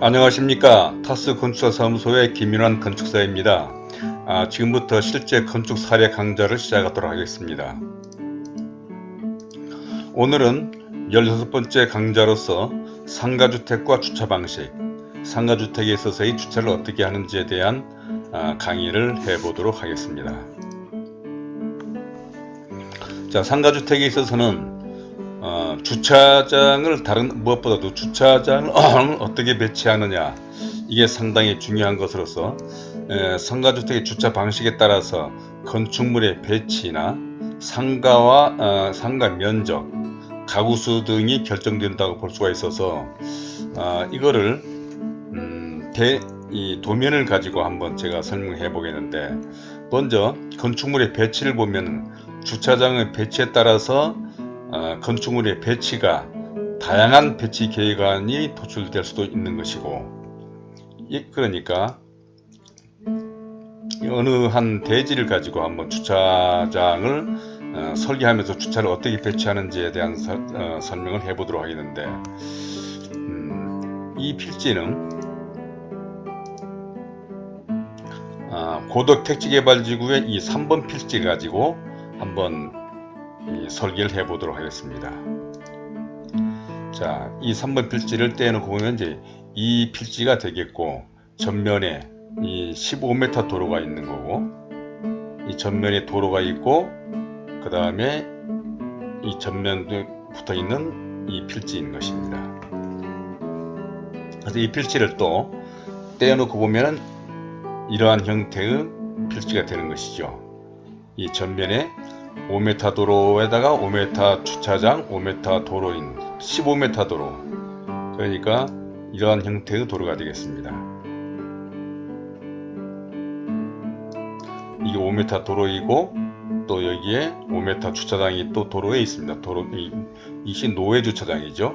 안녕하십니까. 타스 건축사무소의 김윤환 건축사입니다. 지금부터 실제 건축 사례 강좌를 시작하도록 하겠습니다. 오늘은 16번째 강좌로서 상가주택과 주차 방식, 상가주택에 있어서의 주차를 어떻게 하는지에 대한 강의를 해보도록 하겠습니다. 자, 상가주택에 있어서는 주차장을 무엇보다도 주차장을 어떻게 배치하느냐, 이게 상당히 중요한 것으로서 상가주택의 주차 방식에 따라서 건축물의 배치나 상가와 상가 면적, 가구수 등이 결정된다고 볼 수가 있어서 이거를 이 도면을 가지고 한번 제가 설명해 보겠는데, 먼저 건축물의 배치를 보면 주차장의 배치에 따라서 건축물의 배치가 다양한 배치 계획안이 도출될 수도 있는 것이고, 그러니까 어느 한 대지를 가지고 한번 주차장을 설계하면서 주차를 어떻게 배치하는지에 대한 설명을 해보도록 하겠는데, 이 필지는 고덕택지개발지구의 이 3번 필지 가지고 한번 설계를 해보도록 하겠습니다. 자, 이 3번 필지를 떼어놓고 보면 이제 이 필지가 되겠고, 전면에 이 15m 도로가 있는 거고, 이 전면에 도로가 있고, 그 다음에 이 전면에 붙어 있는 이 필지인 것입니다. 그래서 이 필지를 또 떼어놓고 보면 이러한 형태의 필지가 되는 것이죠. 이 전면에 5m 도로에다가 5m 주차장, 5m 도로인 15m 도로, 그러니까 이러한 형태의 도로가 되겠습니다. 이게 5m 도로이고, 또 여기에 5m 주차장이 또 도로에 있습니다. 이것이 노외 주차장이죠.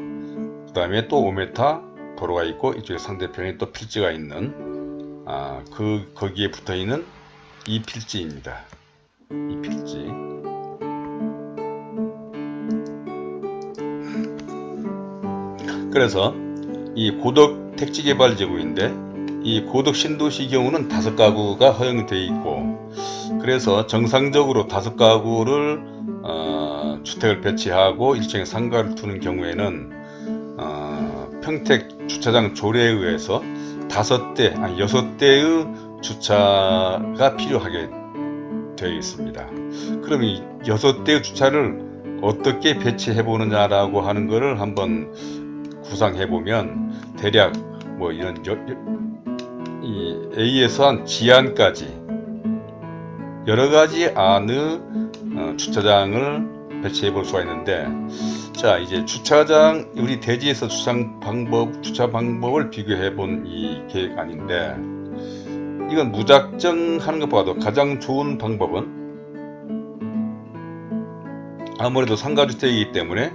그 다음에 또 5m 도로가 있고, 이쪽에 상대편에 또 필지가 있는 거기에 붙어 있는 이 필지입니다. 이 필지. 그래서 이 고덕 택지개발지구인데, 이 고덕 신도시 경우는 5가구가 허용되어 있고, 그래서 정상적으로 5가구를 주택을 배치하고 일종의 상가를 두는 경우에는 평택 주차장 조례에 의해서 6대의 주차가 필요하게 되어 있습니다. 그럼 이 6대의 주차를 어떻게 배치해 보느냐라고 하는 것을 한번 구상해 보면, 대략 뭐 이런 이 A에서 한 G안까지 여러 가지 안의 주차장을 배치해 볼 수가 있는데, 자, 이제 주차장, 우리 대지에서 주차 방법을 비교해 본 이 계획안인데, 이건 무작정 하는 것보다도 가장 좋은 방법은 아무래도 상가주택이기 때문에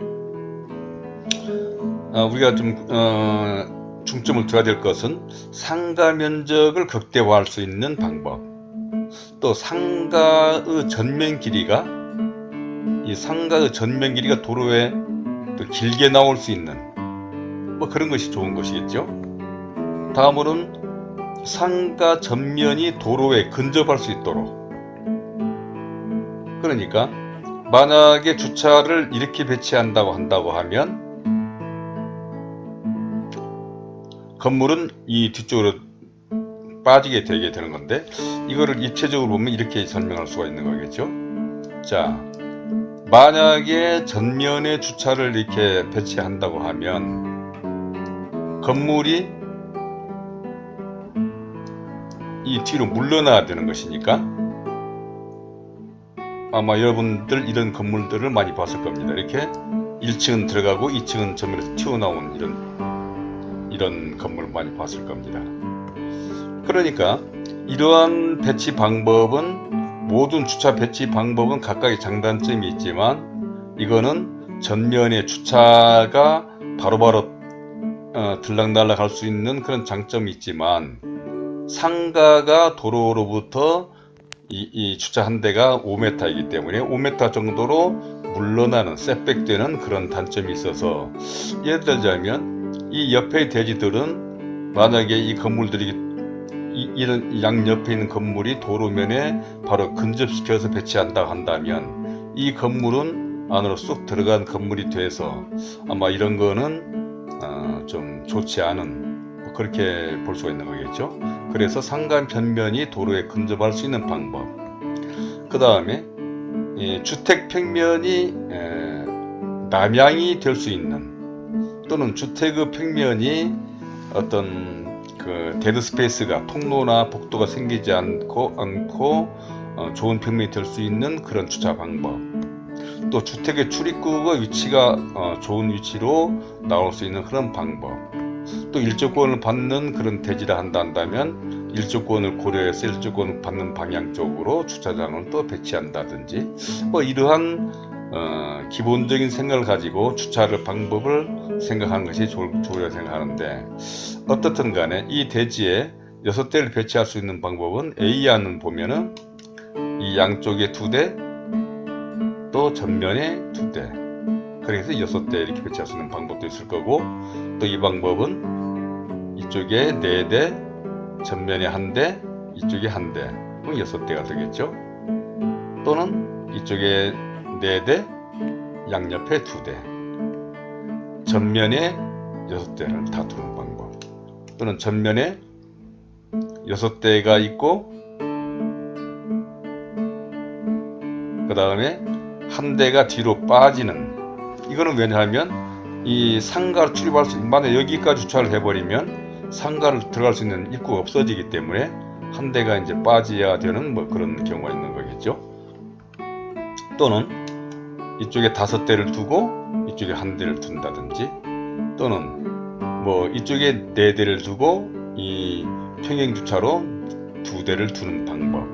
우리가 좀 중점을 둬야 될 것은 상가 면적을 극대화할 수 있는 방법, 또 상가의 전면 길이가 도로에 또 길게 나올 수 있는 뭐 그런 것이 좋은 것이겠죠. 다음으로는 상가 전면이 도로에 근접할 수 있도록, 그러니까 만약에 주차를 이렇게 배치한다고 하면 건물은 이 뒤쪽으로 빠지게 되게 되는 건데, 이거를 입체적으로 보면 이렇게 설명할 수가 있는 거겠죠. 자, 만약에 전면에 주차를 이렇게 배치한다고 하면 건물이 이 뒤로 물러나야 되는 것이니까, 아마 여러분들 이런 건물들을 많이 봤을 겁니다. 이렇게 1층은 들어가고 2층은 전면에서 튀어나온 이런 건물을 많이 봤을 겁니다. 그러니까 이러한 배치 방법은, 모든 주차 배치 방법은 각각의 장단점이 있지만, 이거는 전면에 주차가 바로바로 들락날락 할 수 있는 그런 장점이 있지만, 상가가 도로로부터 이 주차 한 대가 5m이기 때문에 5m 정도로 물러나는, 셋백되는 그런 단점이 있어서, 예를 들자면 이 옆의 대지들은 만약에 이 건물들이 이런 양 옆에 있는 건물이 도로면에 바로 근접시켜서 배치한다 한다면 이 건물은 안으로 쑥 들어간 건물이 돼서 아마 이런 거는 좀 좋지 않은 뭐 그렇게 볼 수가 있는 거겠죠. 그래서 상가 편면이 도로에 근접할 수 있는 방법. 그 다음에 주택 평면이 남향이 될 수 있는 또는 주택의 평면이 어떤 그 데드 스페이스가 통로나 복도가 생기지 않고 좋은 평면이 될 수 있는 그런 주차 방법. 또 주택의 출입구의 위치가 좋은 위치로 나올 수 있는 그런 방법. 또 일조권을 받는 그런 대지를 한다면 일조권을 고려해서 일조권을 받는 방향 쪽으로 주차장을 또 배치한다든지 뭐 이러한 기본적인 생각을 가지고 주차를 방법을 생각하는 것이 좋으리라 생각하는데, 어떻든 간에 이 대지에 6대를 배치할 수 있는 방법은 A안은 보면은 이 양쪽에 2대 또 전면에 2대, 그래서 6대 이렇게 배치할 수 있는 방법도 있을 거고, 또 이 방법은 이쪽에 4대 전면에 1대 이쪽에 1대 그럼 6대가 되겠죠. 또는 이쪽에 4대 양옆에 2대 전면에 6대를 다 두는 방법, 또는 전면에 6대가 있고 그 다음에 1대가 뒤로 빠지는. 이거는 왜냐하면 이 상가를 출입할 수, 만약 여기까지 주차를 해버리면 상가를 들어갈 수 있는 입구가 없어지기 때문에 1대가 이제 빠져야 되는 뭐 그런 경우가 있는 거겠죠. 또는 이쪽에 5대를 두고 이쪽에 1대를 둔다든지, 또는 뭐 이쪽에 4대를 두고 이 평행주차로 2대를 두는 방법,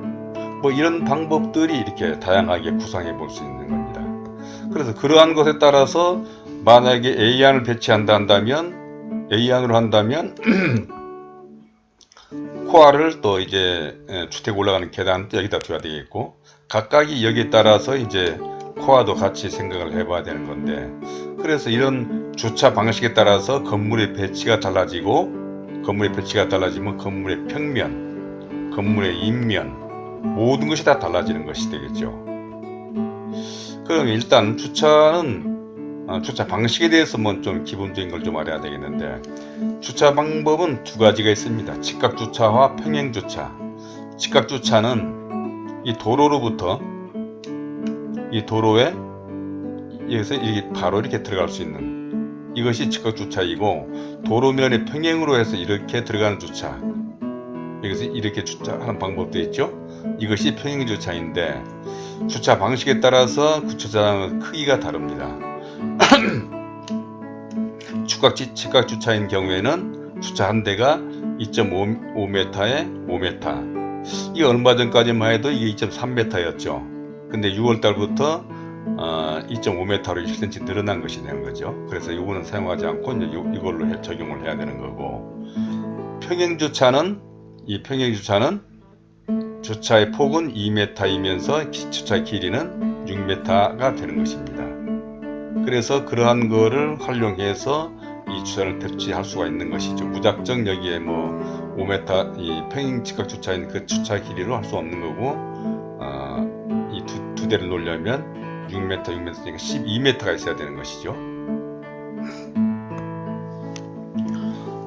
뭐 이런 방법들이 이렇게 다양하게 구상해 볼 수 있는 겁니다. 그래서 그러한 것에 따라서 만약에 A안을 배치한다 한다면, A안으로 한다면 코아를 또 이제 주택 올라가는 계단도 여기다 둬야 되겠고, 각각이 여기에 따라서 이제 코아도 같이 생각을 해봐야 되는 건데, 그래서 이런 주차 방식에 따라서 건물의 배치가 달라지고, 건물의 배치가 달라지면 건물의 평면, 건물의 인면, 모든 것이 다 달라지는 것이 되겠죠. 그럼 일단 주차는 주차 방식에 대해서만 좀 기본적인 걸 좀 알아야 되겠는데, 주차 방법은 2가지가 있습니다. 직각주차와 평행주차. 직각주차는 이 도로로부터 이 도로에 여기서 바로 이렇게 들어갈 수 있는 이것이 직각주차이고, 도로면에 평행으로 해서 이렇게 들어가는 주차, 여기서 이렇게 주차하는 방법도 있죠. 이것이 평행주차인데, 주차 방식에 따라서 그 주차장의 크기가 다릅니다. 직각주차인 경우에는 주차 1대가 2.5m에 5m. 이게 얼마 전까지만 해도 이게 2.3m였죠. 근데 6월달부터 2.5m로 1cm 늘어난 것이 되는 거죠. 그래서 이거는 사용하지 않고 이걸로 적용을 해야 되는 거고, 평행주차는 주차의 폭은 2m이면서 주차의 길이는 6m가 되는 것입니다. 그래서 그러한 거를 활용해서 이 주차를 배치할 수가 있는 것이죠. 무작정 여기에 뭐 5m 이 평행 직각 주차인 그 주차 길이로 할 수 없는 거고, 이 두 대를 놓으려면 6m니까 12m가 있어야 되는 것이죠.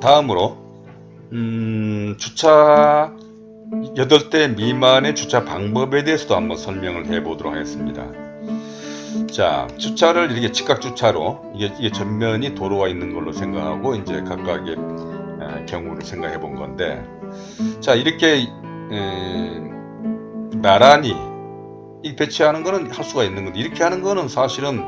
다음으로 주차 8대 미만의 주차 방법에 대해서도 한번 설명을 해 보도록 하겠습니다. 자, 주차를 이렇게 직각주차로, 이게 전면이 도로가 있는 걸로 생각하고 이제 각각의 경우를 생각해 본 건데, 자, 이렇게 나란히 이 배치하는 거는 할 수가 있는 건데, 이렇게 하는 거는 사실은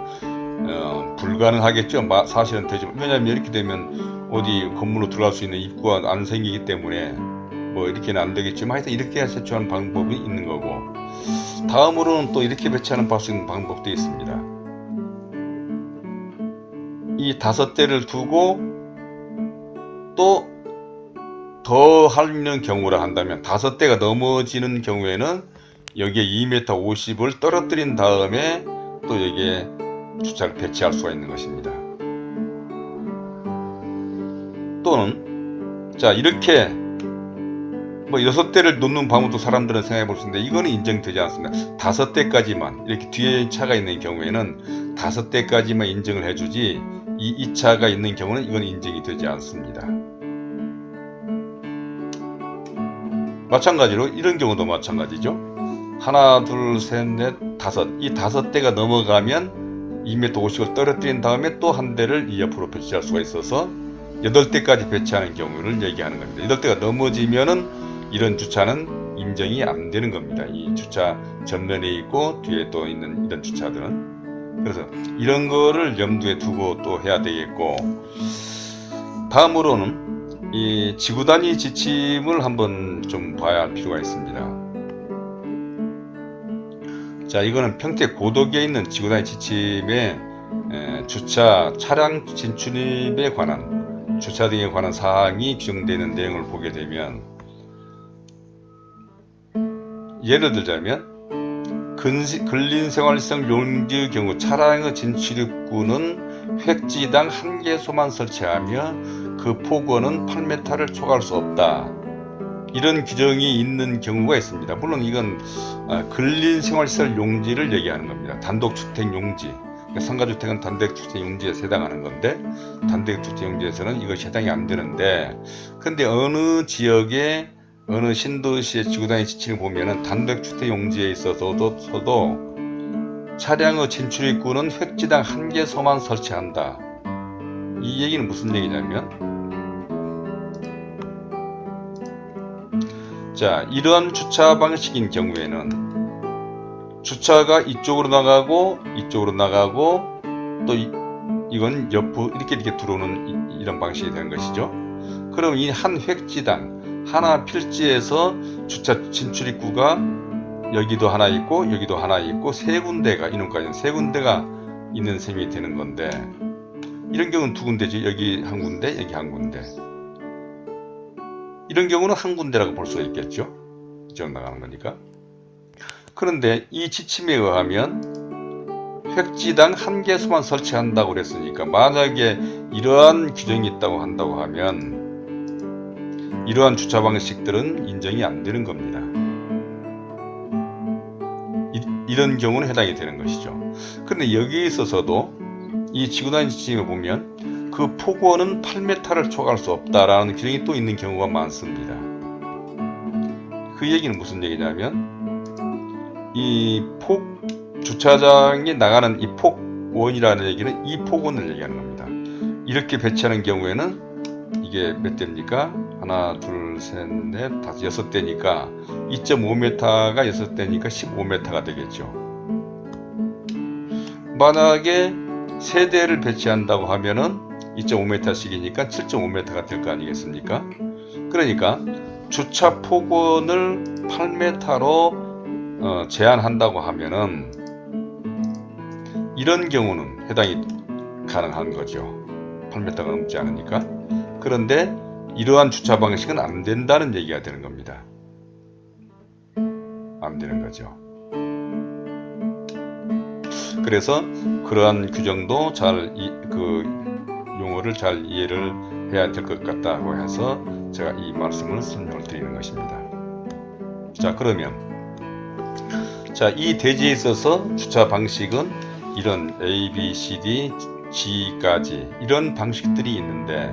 불가능하겠죠. 사실은 되죠. 왜냐하면 이렇게 되면 어디 건물로 들어갈 수 있는 입구가 안 생기기 때문에 뭐 이렇게는 안 되겠지만, 하여튼 이렇게 배치하는 방법이 있는 거고, 다음으로는 또 이렇게 배치하는 수 있는 방법도 있습니다. 이 5대를 두고 또 더 하는 경우라 한다면, 5대가 넘어지는 경우에는 여기에 2m50을 떨어뜨린 다음에 또 여기에 주차를 배치할 수가 있는 것입니다. 또는 자, 이렇게 뭐 6대를 놓는 방법도 사람들은 생각해 볼 수 있는데 이거는 인정되지 않습니다. 5대까지만, 이렇게 뒤에 차가 있는 경우에는 5대까지만 인정을 해주지, 이 차가 있는 경우는 이건 인정이 되지 않습니다. 마찬가지로 이런 경우도 마찬가지죠. 하나, 둘, 셋, 넷, 다섯. 이 5대가 넘어가면 2m 50을 떨어뜨린 다음에 또 한 대를 이 옆으로 배치할 수가 있어서 8대까지 배치하는 경우를 얘기하는 겁니다. 8대가 넘어지면은 이런 주차는 인정이 안 되는 겁니다. 이 주차 전면에 있고 뒤에 또 있는 이런 주차들은. 그래서 이런 거를 염두에 두고 또 해야 되겠고, 다음으로는 이 지구 단위 지침을 한번 좀 봐야 할 필요가 있습니다. 자, 이거는 평택 고덕에 있는 지구 단위 지침의 주차 차량 진출입에 관한, 주차 등에 관한 사항이 규정되는 내용을 보게 되면, 예를 들자면 근린생활성 용지의 경우 차량의 진출입구는 획지당 1개소만 설치하며 그 폭원은 8m를 초과할 수 없다. 이런 규정이 있는 경우가 있습니다. 물론 이건 근린생활시설 용지를 얘기하는 겁니다. 단독주택 용지, 상가주택은 단독주택 용지에 해당하는 건데, 단독주택 용지에서는 이것이 해당이 안 되는데, 근데 어느 지역에 어느 신도시의 지구단위 지침을 보면은 단독주택 용지에 있어서도 차량의 진출입구는 획지당 1개소만 설치한다. 이 얘기는 무슨 얘기냐면, 자, 이러한 주차 방식인 경우에는 주차가 이쪽으로 나가고 또 이건 옆으로 이렇게 들어오는 이런 방식이 되는 것이죠. 그럼 이 한 획지당 하나 필지에서 주차 진출입구가 여기도 하나 있고 여기도 하나 있고 세 군데가, 이놈까지는 세 군데가 있는 셈이 되는 건데, 이런 경우는 두 군데지. 여기 한 군데, 여기 한 군데. 이런 경우는 한 군데라고 볼 수가 있겠죠. 이쪽 나가는 거니까. 그런데 이 지침에 의하면 획지당 1개소만 설치한다고 그랬으니까, 만약에 이러한 규정이 있다고 한다고 하면 이러한 주차 방식들은 인정이 안 되는 겁니다. 이런 경우는 해당이 되는 것이죠. 그런데 여기에 있어서도 이 지구단위 지침에 보면 그 폭원은 8m를 초과할 수 없다라는 규정이 또 있는 경우가 많습니다. 그 얘기는 무슨 얘기냐면, 이 주차장에 나가는 이 폭원이라는 얘기는 이 폭원을 얘기하는 겁니다. 이렇게 배치하는 경우에는 이게 몇 대입니까? 하나, 둘, 셋, 넷, 다섯, 6대니까 2.5m가 6대니까 15m가 되겠죠. 만약에 3대를 배치한다고 하면은 2.5m씩이니까 7.5m가 될 거 아니겠습니까? 그러니까 주차 폭원을 8m로 제한한다고 하면은 이런 경우는 해당이 가능한 거죠. 8m가 넘지 않으니까. 그런데 이러한 주차 방식은 안 된다는 얘기가 되는 겁니다. 안 되는 거죠. 그래서 그러한 규정도 그 용어를 잘 이해를 해야 될 것 같다고 해서 제가 이 말씀을 설명을 드리는 것입니다. 자, 그러면 이 대지에 있어서 주차 방식은 이런 A, B, C, D, G까지 이런 방식들이 있는데,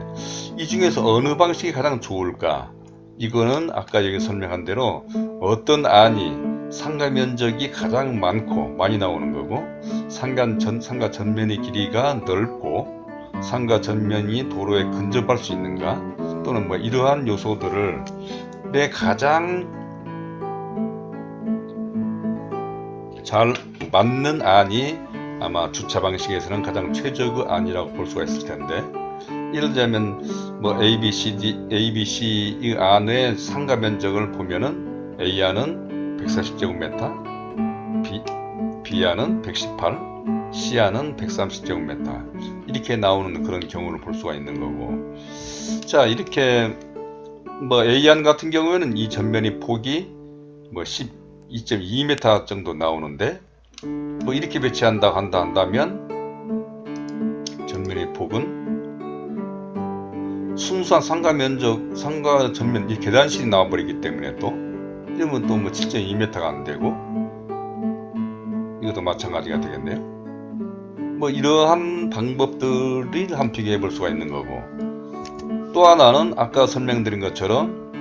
이 중에서 어느 방식이 가장 좋을까? 이거는 아까 여기 설명한 대로 어떤 안이 상가 면적이 가장 많이 나오는 거고, 상가 전면의 길이가 넓고 상가 전면이 도로에 근접할 수 있는가, 또는 뭐 이러한 요소들을 가장 잘 맞는 안이 아마 주차 방식에서는 가장 최적의 안이라고 볼 수가 있을 텐데, 예를 들자면 뭐 A, B, C 이 안의 상가 면적을 보면은 A 안은 140제곱미터, B 안은 118, C 안은 130제곱미터 이렇게 나오는 그런 경우를 볼 수가 있는 거고, 자, 이렇게 뭐 A 안 같은 경우에는 이 전면의 폭이 뭐 12.2m 정도 나오는데, 뭐 이렇게 배치한다고 한다면 전면의 폭은 순수한 상가 면적, 상가 전면 이 계단실이 나와버리기 때문에 또 이러면 또 뭐 7.2m가 안 되고 이것도 마찬가지가 되겠네요. 뭐 이러한 방법들을 한번 비교해 볼 수가 있는 거고, 또 하나는 아까 설명드린 것처럼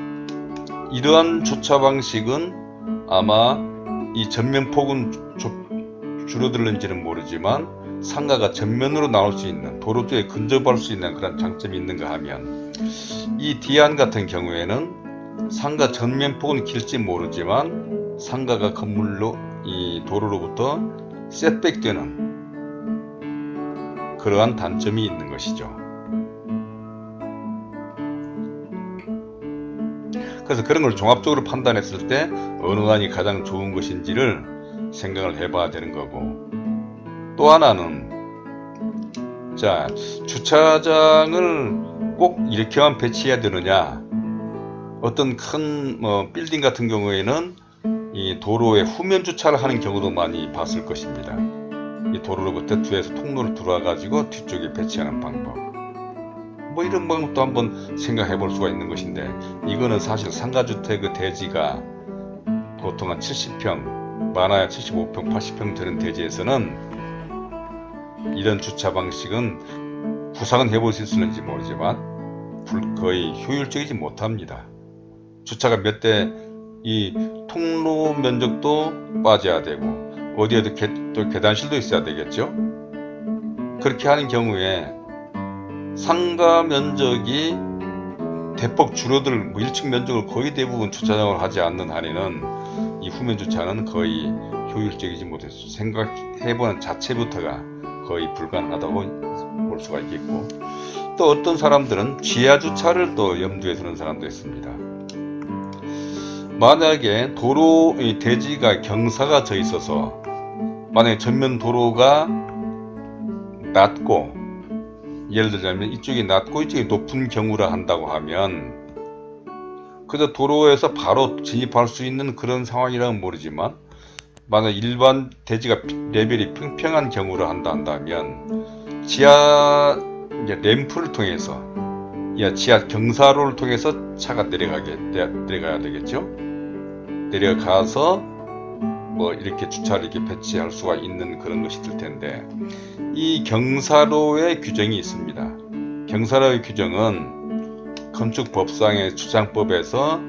이러한 주차 방식은 아마 이 전면 폭은 줄어들는지는 모르지만 상가가 전면으로 나올 수 있는, 도로 쪽에 근접할 수 있는 그런 장점이 있는가 하면, 이 D안 같은 경우에는 상가 전면 폭은 길지 모르지만 상가가 건물로 이 도로로부터 셋백되는 그러한 단점이 있는 것이죠. 그래서 그런 걸 종합적으로 판단했을 때 어느 안이 가장 좋은 것인지를 생각을 해봐야 되는 거고, 또 하나는 자, 주차장을 꼭 이렇게만 배치해야 되느냐. 어떤 큰 빌딩 같은 경우에는 이 도로에 후면 주차를 하는 경우도 많이 봤을 것입니다. 이 도로로부터 뒤에서 통로를 들어와 가지고 뒤쪽에 배치하는 방법, 뭐 이런 방법도 한번 생각해 볼 수가 있는 것인데, 이거는 사실 상가주택의 대지가 보통 한 70평, 많아야 75평, 80평 되는 대지에서는 이런 주차 방식은 구상은 해볼 수 있을지 모르지만 거의 효율적이지 못합니다. 주차가 몇 대, 이 통로 면적도 빠져야 되고 어디에도 또 계단실도 있어야 되겠죠. 그렇게 하는 경우에 상가 면적이 대폭 줄어들, 뭐 1층 면적을 거의 대부분 주차장을 하지 않는 한에는 이 후면 주차는 거의 효율적이지 못해서 생각해보는 자체부터가 거의 불가능하다고 볼 수가 있겠고, 또 어떤 사람들은 지하 주차를 또 염두에 두는 사람도 있습니다. 만약에 도로 대지가 경사가 져 있어서 만약에 전면 도로가 낮고, 예를 들자면 이쪽이 낮고 이쪽이 높은 경우라 한다고 하면 그저 도로에서 바로 진입할 수 있는 그런 상황이라면 모르지만, 만약 일반 대지가 레벨이 평평한 경우를 한다면 지하 램프를 통해서, 지하 경사로를 통해서 차가 내려가야 되겠죠. 내려가서 뭐 이렇게 주차를 이렇게 배치할 수가 있는 그런 것이 될 텐데, 이 경사로의 규정이 있습니다. 경사로의 규정은 건축법상의 주장법에서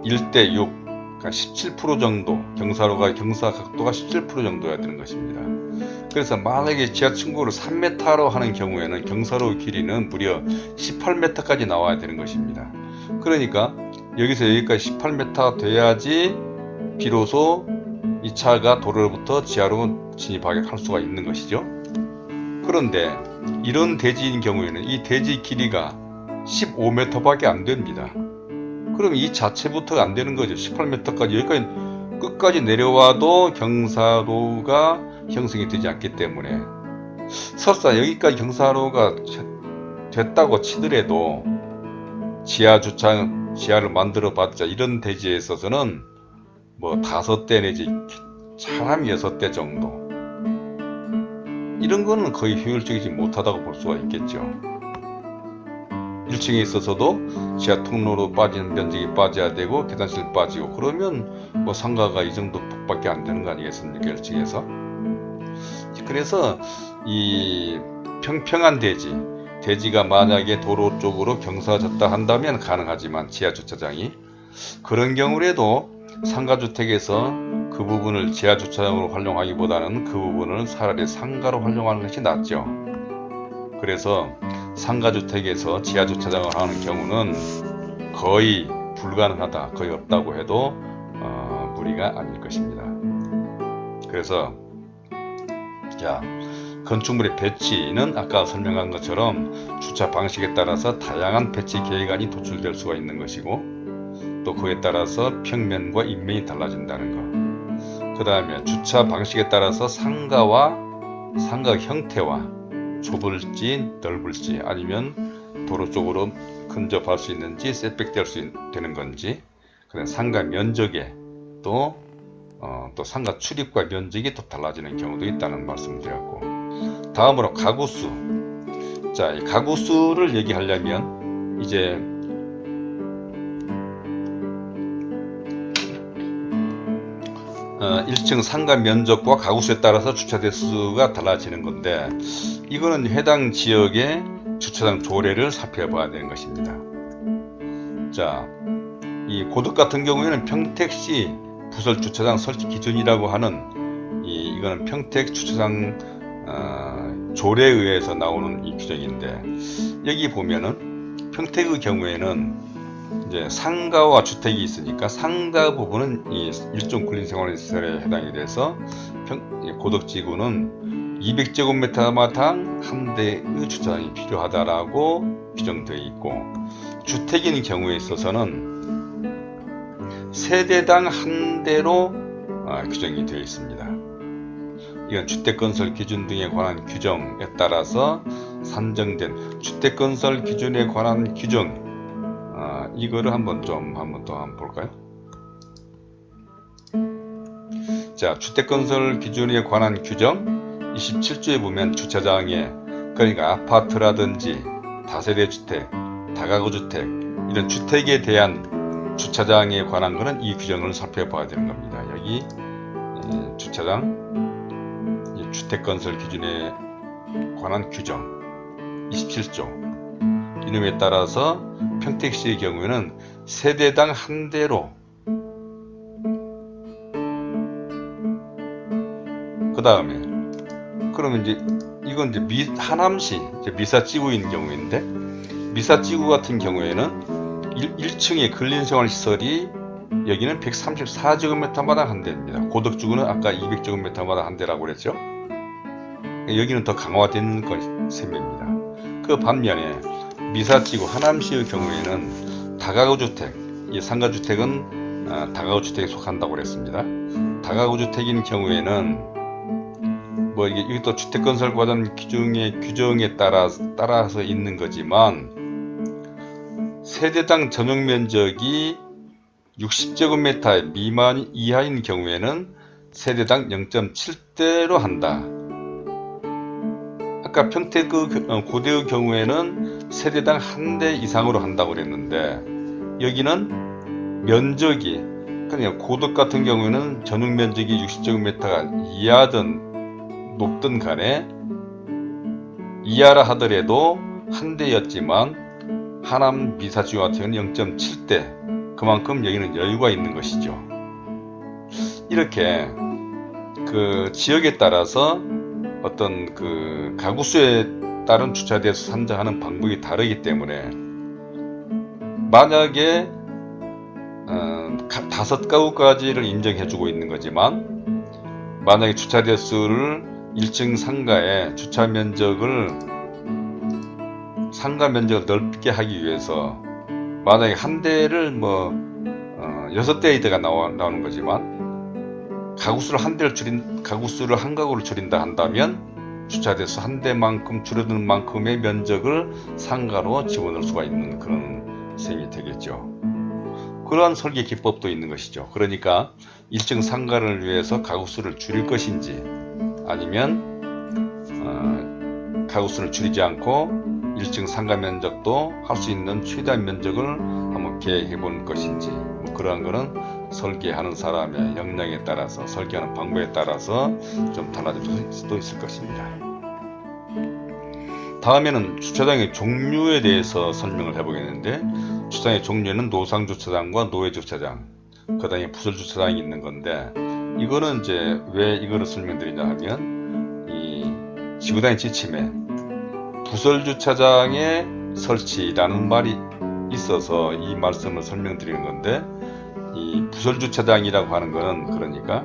1대6, 그러니까 17% 정도, 경사로가 경사 각도가 17% 정도여야 되는 것입니다. 그래서 만약에 지하 층고를 3m로 하는 경우에는 경사로 길이는 무려 18m까지 나와야 되는 것입니다. 그러니까 여기서 여기까지 18m 돼야지 비로소 이 차가 도로로부터 지하로 진입하게 할 수가 있는 것이죠. 그런데 이런 대지인 경우에는 이 대지 길이가 15m밖에 안 됩니다. 그럼 이 자체부터가 안 되는 거죠. 18m까지 여기까지 끝까지 내려와도 경사로가 형성이 되지 않기 때문에, 설사 여기까지 경사로가 됐다고 치더라도 지하를 만들어 봤자 이런 대지에 있어서는 뭐 5대 내지 사람이 6대 정도, 이런 거는 거의 효율적이지 못하다고 볼 수가 있겠죠. 1층에 있어서도 지하 통로로 빠지는 면적이 빠져야 되고 계단실 빠지고, 그러면 뭐 상가가 이 정도 폭밖에 안 되는 거 아니겠습니까, 1층에서. 그래서 이 평평한 대지가 만약에 도로 쪽으로 경사졌다 한다면 가능하지만 지하 주차장이, 그런 경우에도 상가주택에서 그 부분을 지하 주차장으로 활용하기보다는 그 부분을 차라리 상가로 활용하는 것이 낫죠. 그래서 상가주택에서 지하 주차장을 하는 경우는 거의 불가능하다, 거의 없다고 해도 무리가 아닐 것입니다. 그래서 건축물의 배치는 아까 설명한 것처럼 주차 방식에 따라서 다양한 배치 계획안이 도출될 수가 있는 것이고, 또 그에 따라서 평면과 인면이 달라진다는 것, 그 다음에 주차 방식에 따라서 상가 형태와 좁을지 넓을지, 아니면 도로 쪽으로 근접할 수 있는지 셋백될 수 되는 건지, 그다음 상가 면적에 또 상가 출입과 면적이 또 달라지는 경우도 있다는 말씀을 드렸고, 다음으로 가구수. 자, 이 가구수를 얘기하려면 이제 1층 상가 면적과 가구수에 따라서 주차 대수가 달라지는 건데, 이거는 해당 지역의 주차장 조례를 살펴봐야 되는 것입니다. 자, 이 고덕 같은 경우에는 평택시 부설 주차장 설치 기준이라고 하는 이거는 평택 주차장 조례에 의해서 나오는 이 규정인데, 여기 보면은 평택의 경우에는 이제 상가와 주택이 있으니까 상가 부분은 이 일종 근린생활시설에 해당이 돼서 고덕지구는 200제곱미터마당 한 대의 주차장이 필요하다라고 규정되어 있고, 주택인 경우에 있어서는 세대당 한 대로 규정이 되어 있습니다. 이건 주택건설 기준 등에 관한 규정에 따라서 산정된 주택건설 기준에 관한 규정, 이거를 한번 더 한번 볼까요? 자, 주택건설 기준에 관한 규정 27조에 보면 주차장에, 그러니까 아파트라든지 다세대 주택, 다가구 주택, 이런 주택에 대한 주차장에 관한 거는 이 규정을 살펴봐야 되는 겁니다. 여기 주차장 주택건설 기준에 관한 규정 27조, 이놈에 따라서 평택시의 경우에는 세대당 한 대로, 그 다음에 그러면 이제 이건 이제 하남시 미사지구인 경우인데, 미사지구 같은 경우에는 1층의 근린생활시설이 여기는 134제곱미터마당 한 대입니다. 고덕지구는 아까 200제곱미터마당 한 대라고 그랬죠. 여기는 더 강화된 셈입니다. 그 반면에 미사지구 하남시의 경우에는 다가구주택, 이 상가주택은 다가구주택에 속한다고 그랬습니다. 다가구주택인 경우에는 뭐 이게 또 주택건설과정 규정에 따라서 있는 거지만, 세대당 전용면적이 60제곱미터 미만 이하인 경우에는 세대당 0.7대로 한다. 아까 평택 고대의 경우에는 세대당 한 대 이상으로 한다고 그랬는데, 여기는 면적이, 그러니까 고덕 같은 경우에는 전용 면적이 60제곱미터가 이하든 높든 간에, 이하라 하더라도 한 대였지만 하남 미사지구 같은 경우는 0.7대, 그만큼 여기는 여유가 있는 것이죠. 이렇게 그 지역에 따라서 어떤 그 가구수에 따른 주차 대수 산정하는 방법이 다르기 때문에, 만약에 5가구까지를 인정해주고 있는 거지만, 만약에 주차 대수를 1층 상가에 상가 면적을 넓게 하기 위해서 만약에 한 대를 6대가 나오는 거지만, 가구수를 한 가구를 줄인다 한다면 주차 대수 한 대만큼 줄어드는 만큼의 면적을 상가로 집어넣을 수가 있는 그런 셈이 되겠죠. 그러한 설계 기법도 있는 것이죠. 그러니까 1층 상가를 위해서 가구수를 줄일 것인지, 아니면 가구수를 줄이지 않고 1층 상가 면적도 할 수 있는 최대한 면적을 한번 계획해 볼 것인지, 그러한 거는 설계하는 사람의 역량에 따라서, 설계하는 방법에 따라서 좀 달라질 수도 있을 것입니다. 다음에는 주차장의 종류에 대해서 설명을 해보겠는데, 주차장의 종류에는 노상주차장과 노예주차장, 그 다음에 부설주차장이 있는 건데, 이거는 이제 왜 이거를 설명드리냐 하면, 이 지구단위 지침에 부설주차장의 설치라는 말이 있어서 이 말씀을 설명드리는 건데, 이 부설주차장이라고 하는 것은, 그러니까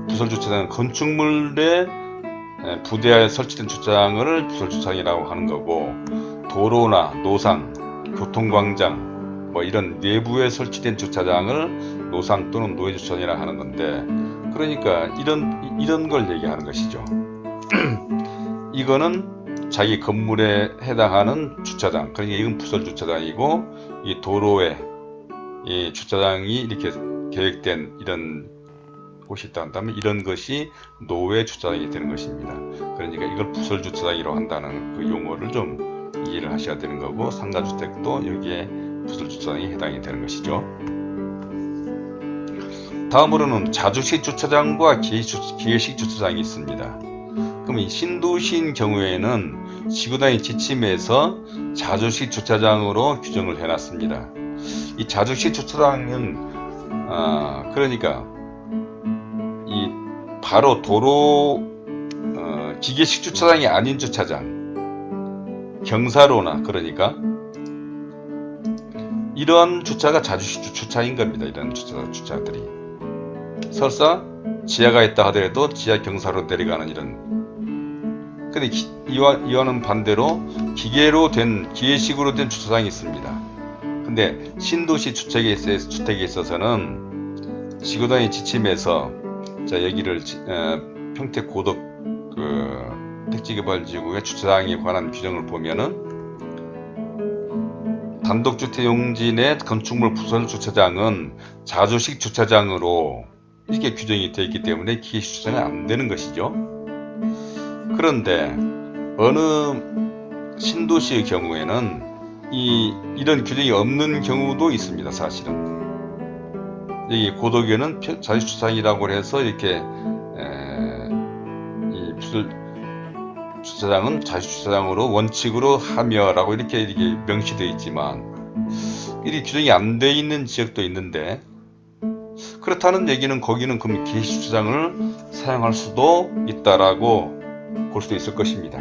부설주차장은 건축물에 부대하에 설치된 주차장을 부설주차장이라고 하는 거고, 도로나 노상, 교통광장 이런 내부에 설치된 주차장을 노상 또는 노예주차장이라고 하는 건데, 그러니까 이런 걸 얘기하는 것이죠. 이거는 자기 건물에 해당하는 주차장, 그러니까 이건 부설주차장이고, 이 도로에 이 주차장이 이렇게 계획된 이런 곳이 있다 한다면 이런 것이 노예 주차장이 되는 것입니다. 그러니까 이걸 부설 주차장이라고 한다는 그 용어를 좀 이해를 하셔야 되는 거고, 상가주택도 여기에 부설주차장에 해당이 되는 것이죠. 다음으로는 자주식 주차장과 기계식 주차장이 있습니다. 그럼 이 신도시인 경우에는 지구단위 지침에서 자주식 주차장으로 규정을 해놨습니다. 이 자주식 주차장은 그러니까 이 바로 도로 기계식 주차장이 아닌 주차장, 경사로나 그러니까 이런 주차가 자주식 주차인 겁니다. 이런 주차들이 설사 지하가 있다 하더라도 지하 경사로 내려가는 이런. 근데 이와는 반대로 기계식으로 된 주차장이 있습니다. 근데 신도시 주택에 있어서는 지구단위 지침에서 자 여기를 평택고덕 택지개발지구의 주차장에 관한 규정을 보면은 단독주택 용지 내 건축물 부설 주차장은 자주식 주차장으로 이렇게 규정이 되어 있기 때문에 기계식 주차장은 안 되는 것이죠. 그런데 어느 신도시의 경우에는 이런 규정이 없는 경우도 있습니다. 사실은 여기 고덕에는 자주주차장이라고 해서 이렇게 이 부설 주차장은 자주주차장으로 원칙으로 하며라고 이렇게 명시되어 있지만 이 규정이 안 되어 있는 지역도 있는데, 그렇다는 얘기는 거기는 그럼 기계식 주차장을 사용할 수도 있다라고 볼 수도 있을 것입니다.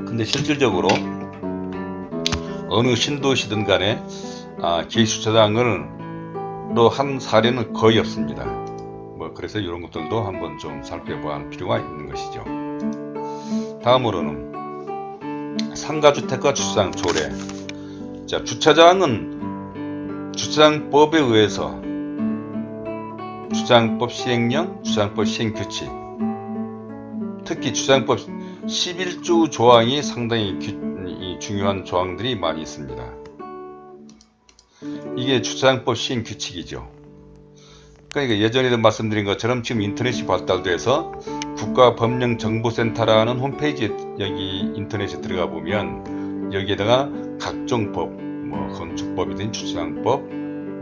근데 실질적으로 어느 신도시든 간에 기계식 주차장으로 한 사례는 거의 없습니다. 그래서 이런 것들도 한번 좀 살펴봐야 할 필요가 있는 것이죠. 다음으로는 상가주택과 주차장 조례. 자, 주차장은 주차장법에 의해서 주차장법 시행령, 주차장법 시행규칙, 특히 주차장법 11조 조항이 상당히 중요한 조항들이 많이 있습니다. 이게 주차장법 시행규칙이죠. 그러니까 예전에도 말씀드린 것처럼 지금 인터넷이 발달돼서 국가법령정보센터라는 홈페이지에 여기 인터넷에 들어가 보면 여기에다가 각종 법, 건축법이든 주차장법,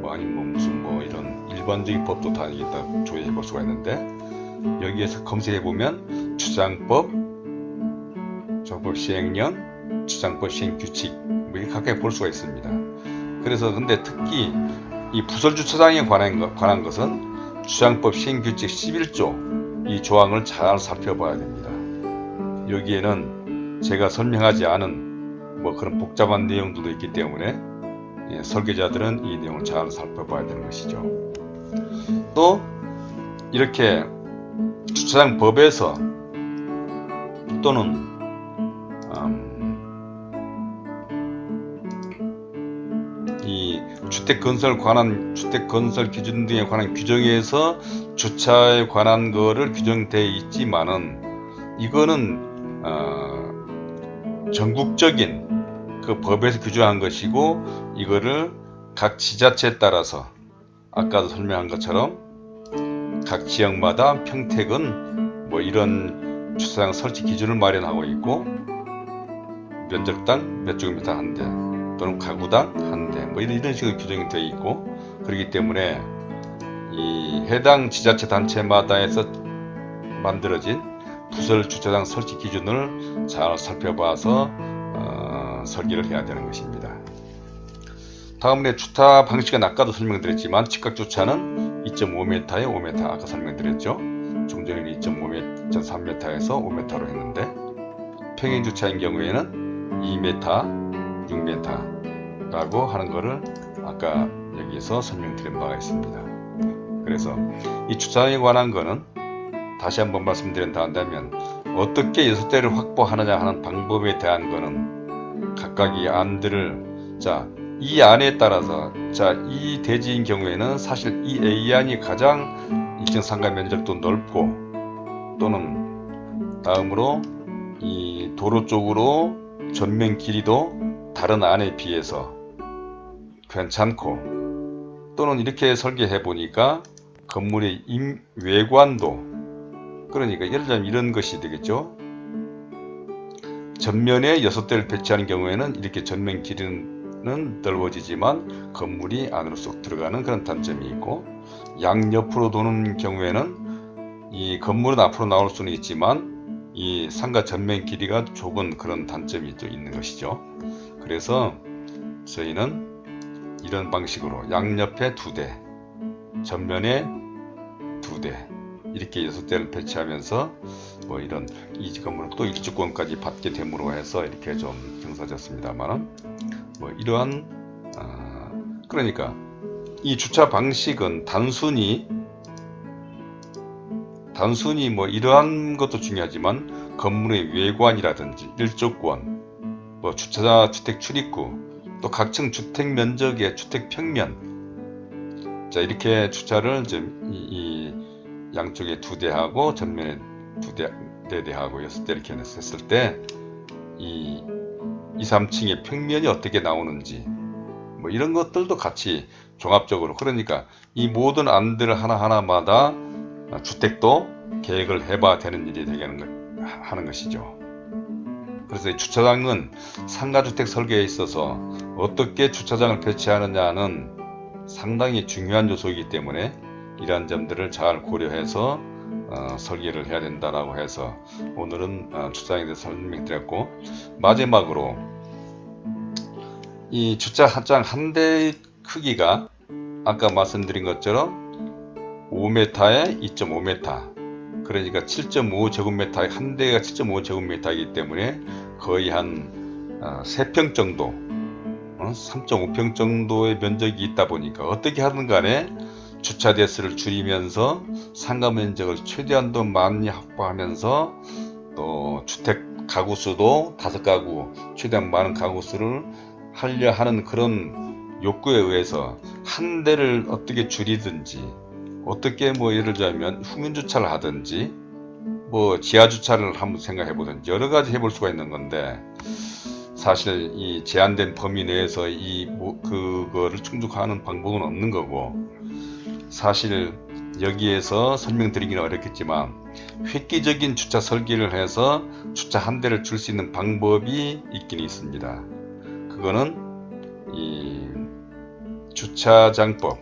아니면 무슨 이런 일반적인 법도 다 여기다 조회해 볼 수가 있는데, 여기에서 검색해 보면 주차장법, 정법 시행령, 주차장법 시행규칙 이렇게 가까이 볼 수가 있습니다. 그래서 근데 특히 이 부설주차장에 관한 것은 주차장법 시행규칙 11조 이 조항을 잘 살펴봐야 됩니다. 여기에는 제가 설명하지 않은 그런 복잡한 내용들도 있기 때문에 설계자들은 이 내용을 잘 살펴봐야 되는 것이죠. 또 이렇게 주차장법에서 또는 이 주택건설 기준 등에 관한 규정에서 주차에 관한 거를 규정되어 있지만은 이거는 전국적인 그 법에서 규정한 것이고, 이거를 각 지자체에 따라서 아까도 설명한 것처럼 각 지역마다 평택은 이런 주차장 설치 기준을 마련하고 있고, 면적당 몇 제곱미터 한 대 또는 가구당 한 대 이런 식으로 규정이 되어 있고, 그렇기 때문에 이 해당 지자체 단체마다 해서 만들어진 부설 주차장 설치 기준을 잘 살펴봐서 설계를 해야 되는 것입니다. 다음에 주차 방식은 아까도 설명드렸지만 직각주차는 2.5m에 5m 아까 설명드렸죠. 좀 전에는 2.3m에서 5m로 했는데, 평행주차인 경우에는 2m, 6m라고 하는 것을 아까 여기에서 설명드린 바가 있습니다. 그래서 이 주차장에 관한 거는 다시 한번 말씀드린다면 어떻게 6대를 확보하느냐 하는 방법에 대한 거는 각각의 안들을 이 안에 따라서 이 대지인 경우에는 사실 이 A안이 가장 일정 상가 면적도 넓고, 또는 다음으로 이 도로 쪽으로 전면 길이도 다른 안에 비해서 괜찮고, 또는 이렇게 설계해 보니까 건물의 외관도, 그러니까 예를 들면 이런 것이 되겠죠. 전면에 6대를 배치하는 경우에는 이렇게 전면 길이는 넓어지지만 건물이 안으로 쏙 들어가는 그런 단점이 있고, 양옆으로 도는 경우에는 이 건물은 앞으로 나올 수는 있지만 이 상가 전면 길이가 좁은 그런 단점이 또 있는 것이죠. 그래서 저희는 이런 방식으로 양옆에 2대, 전면에 2대, 이렇게 6대를 배치하면서 뭐 이런 이 건물은 또 일주권까지 받게 됨으로 해서 이렇게 좀 경사졌습니다만은, 뭐 이러한 그러니까 이 주차 방식은 단순히 뭐 이러한 것도 중요하지만 건물의 외관이라든지 일조권, 뭐 주택 출입구, 또 각층 주택 면적의 주택 평면, 자 이렇게 주차를 이 양쪽에 2대하고 전면에 4대하고 6대 이렇게 했을 때 이 2, 3층의 평면이 어떻게 나오는지, 뭐 이런 것들도 같이 종합적으로, 그러니까 이 모든 안들 하나하나마다 주택도 계획을 해봐야 되는 일이 하는 것이죠. 그래서 이 주차장은 상가주택 설계에 있어서 어떻게 주차장을 배치하느냐는 상당히 중요한 요소이기 때문에 이러한 점들을 잘 고려해서 설계를 해야 된다라고 해서 오늘은 주차장에 대해서 설명드렸고, 마지막으로 이 주차장 한 대의 크기가 아까 말씀드린 것처럼 5m에 2.5m, 그러니까 7.5제곱미터에 한 대가 7.5제곱미터이기 때문에 거의 한 3평 정도, 3.5평 정도의 면적이 있다 보니까 어떻게 하든 간에 주차 대수를 줄이면서 상가 면적을 최대한도 많이 확보하면서 또 주택 가구 수도 5가구, 최대한 많은 가구 수를 하려 하는 그런 욕구에 의해서 한 대를 어떻게 줄이든지, 어떻게 뭐 예를 들자면 후면 주차를 하든지 뭐 지하 주차를 한번 생각해 보든지 여러 가지 해볼 수가 있는 건데, 사실 이 제한된 범위 내에서 그거를 충족하는 방법은 없는 거고, 사실 여기에서 설명드리기는 어렵겠지만 획기적인 주차 설계를 해서 주차 한 대를 줄 수 있는 방법이 있긴 있습니다. 그거는 이 주차장법,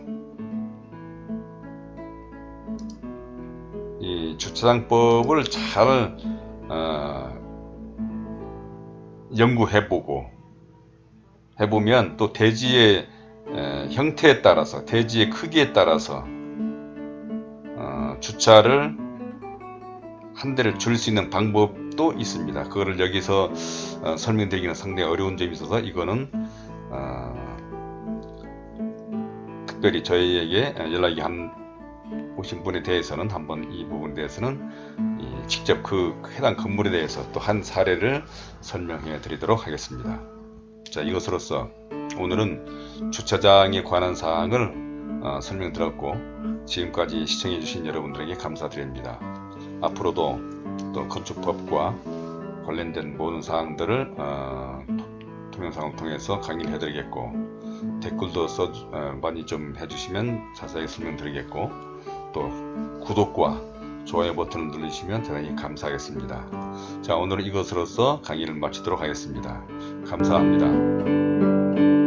이 주차장법을 잘 연구해보고 해보면 또 대지의 형태에 따라서, 대지의 크기에 따라서 주차를 한 대를 줄 수 있는 방법도 있습니다. 그거를 여기서 설명드리기는 상당히 어려운 점이 있어서 이거는 특별히 저희에게 연락이 오신 분에 대해서는 한번 이 부분에 대해서는 직접 그 해당 건물에 대해서 또 한 사례를 설명해 드리도록 하겠습니다. 자, 이것으로써 오늘은 주차장에 관한 사항을 설명드렸고, 지금까지 시청해 주신 여러분들에게 감사드립니다. 앞으로도 또 건축법과 관련된 모든 사항들을 동영상을 통해서 강의를 해드리겠고, 댓글도 많이 좀 해주시면 자세하게 설명드리겠고, 또 구독과 좋아요 버튼을 누르시면 대단히 감사하겠습니다. 자, 오늘은 이것으로서 강의를 마치도록 하겠습니다. 감사합니다.